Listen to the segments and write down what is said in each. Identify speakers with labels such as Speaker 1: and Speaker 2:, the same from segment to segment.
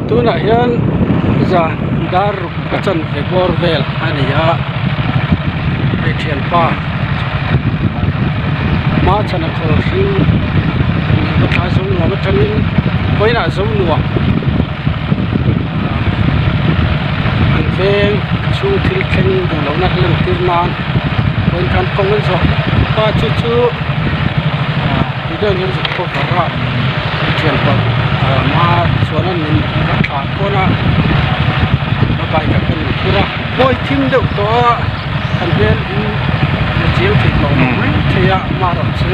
Speaker 1: tu na hian za dar kachan ve bor vel ania e thian pa ma chana khol hring ni ba thla zum lo ma tangin poina zum nuwa an veng chu thil khen du lo na lem tir man poin kan kongen so pa chu chu idang yin zu ko ra thian pa ma chuan an min ka thla ko na ma bai ka kan pura boy thim deuh to kan vel in chiếu thịt lò mấy thì mà rồi chứ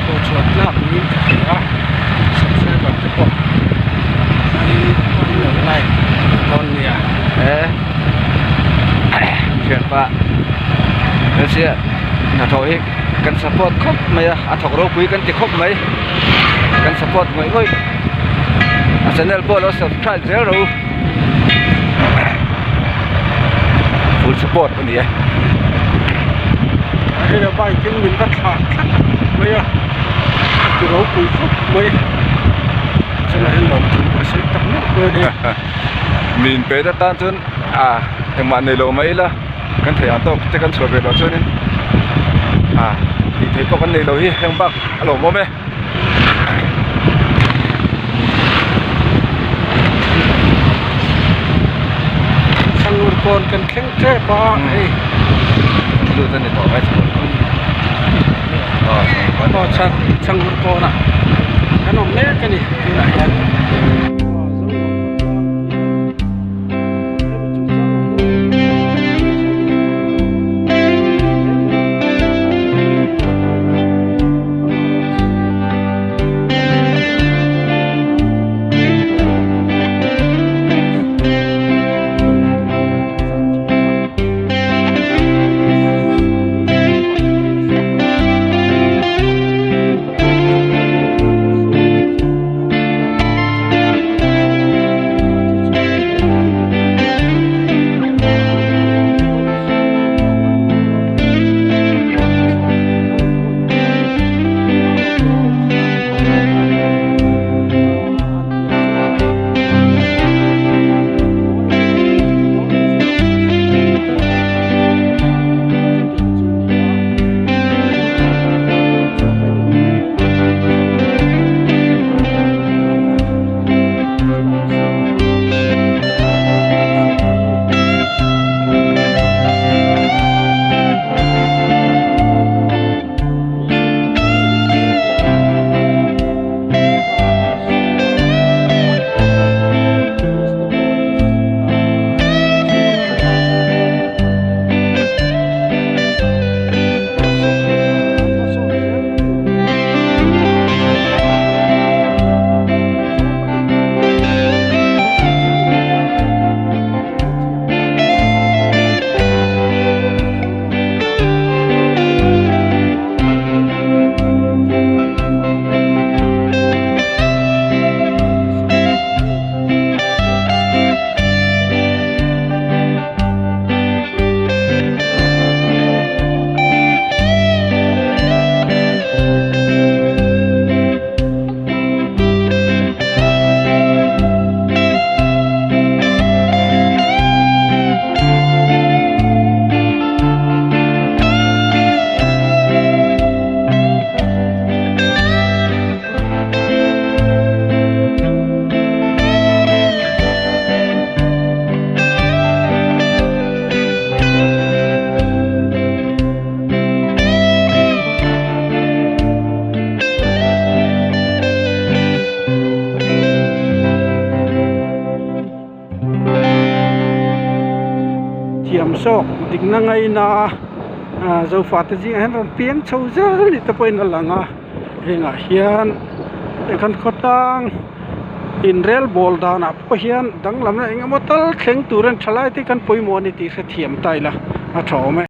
Speaker 1: đồ chuột làm như thế đó sắp xe vào cái cột con này con nè
Speaker 2: chuyện bạn nó sẽ là thôi cần support khóc mấy thọc rau quý cần chỉ khóc mấy cần support mấy người channel bộ nó subscribe zero full support con đi
Speaker 1: đây là bài tiếng mình bắt thả mấy từ đó cũng khóc mấy cho nên lòng chúng sẽ tập nước cơ đi
Speaker 2: mình bé đã tan chân em bạn này lâu mấy là cần thể ăn tốt chứ cần sửa về đó cho nên thì thấy có vấn đề lâu hi em bác alo bố mẹ
Speaker 1: sang luôn con cần khen trẻ ba ấy
Speaker 2: lu tan itu apa sih
Speaker 1: oh sang luôn con à cái nó mẹ cái này cái này ya thiểm sọc định năng ngay na dầu phạt thì anh làm tiếng sâu dơ thì ta quên là ngà hình à hiền để con khót tăng in rail ball da na po hiền đắng lắm này anh em mất tao khéng turen chalai thì con poi moni thì sẽ thiểm tay là thọ mẹ